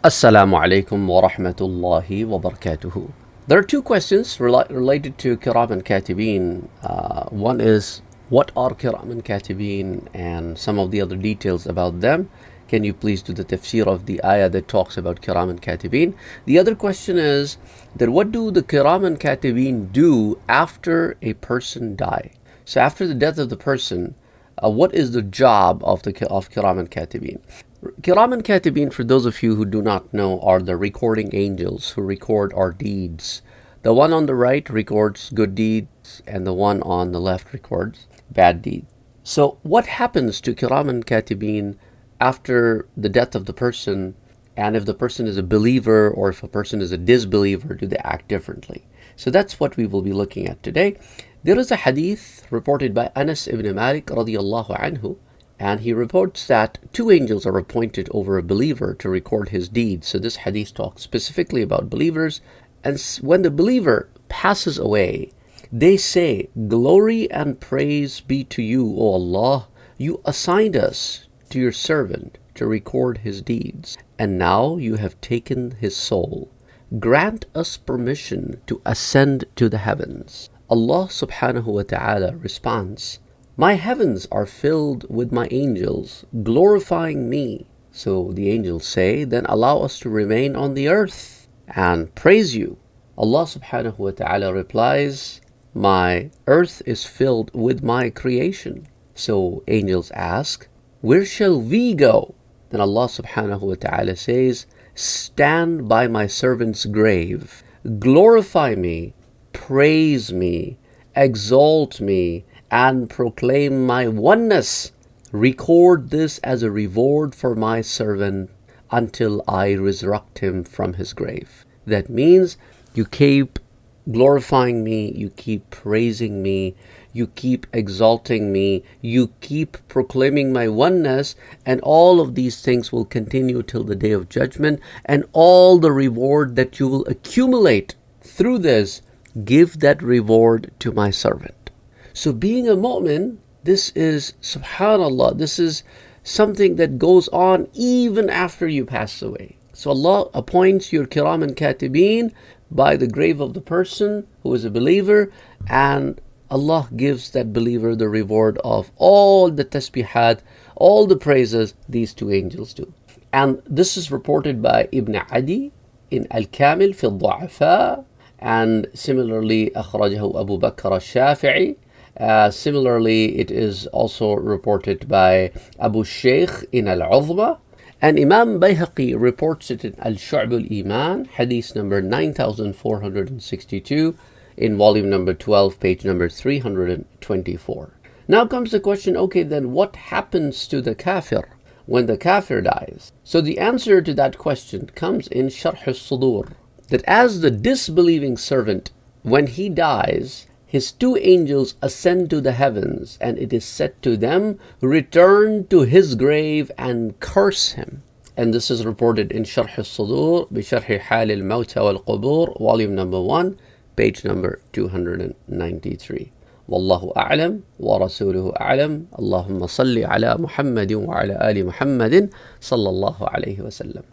Assalamu alaikum wa rahmatullahi wa barakatuhu. There are two questions related to Kiraman Katibeen. One is, what are Kiraman Katibeen, and some of the other details about them. Can you please do the tafsir of the ayah that talks about Kiraman Katibeen? The other question is that what do the Kiraman Katibeen do after a person die? So after the death of the person, what is the job of Kiraman Katibeen? Kiraman Katibeen, for those of you who do not know, are the recording angels who record our deeds. The one on the right records good deeds, and the one on the left records bad deeds. So what happens to Kiraman Katibeen after the death of the person, and if the person is a believer or if a person is a disbeliever, do they act differently? So that's what we will be looking at today. There is a hadith reported by Anas ibn Malik radiyallahu anhu, and he reports that two angels are appointed over a believer to record his deeds. So this hadith talks specifically about believers. And when the believer passes away, they say, "Glory and praise be to you, O Allah. You assigned us to your servant to record his deeds, and now you have taken his soul. Grant us permission to ascend to the heavens." Allah subhanahu wa ta'ala responds, "My heavens are filled with my angels, glorifying me." So the angels say, "Then allow us to remain on the earth and praise you." Allah subhanahu wa ta'ala replies, "My earth is filled with my creation." So angels ask, "Where shall we go?" Then Allah subhanahu wa ta'ala says, "Stand by my servant's grave, glorify me, praise me, exalt me, and proclaim my oneness. Record this as a reward for my servant until I resurrect him from his grave." That means you keep glorifying me, you keep praising me, you keep exalting me, you keep proclaiming my oneness, and all of these things will continue till the day of judgment, and all the reward that you will accumulate through this, give that reward to my servant. So being a mu'min, this is, subhanallah, this is something that goes on even after you pass away. So Allah appoints your Kiraman Katibeen by the grave of the person who is a believer, and Allah gives that believer the reward of all the tasbihat, all the praises these two angels do. And this is reported by Ibn Adi in Al-Kamil fi al-Du'afa, and similarly akhrajahu Abu Bakr al-Shafi'i. Similarly, it is also reported by Abu Shaykh in Al-Uzma, and Imam Bayhaqi reports it in Al-Shu'b al-Iman, hadith number 9462, in volume number 12, page number 324. Now comes the question, okay, then what happens to the kafir when the kafir dies? So the answer to that question comes in Sharh al-Sudur, that as the disbelieving servant, when he dies, his two angels ascend to the heavens, and it is said to them, "Return to his grave and curse him." And this is reported in Sharh al-Sudur, Bisharh Hal al-Mawta wal-Qubur, volume number 1, page number 293. Wallahu a'lam wa rasuluhu a'lam. Allahumma salli ala Muhammadin wa ala ali Muhammadin sallallahu alayhi wa sallam.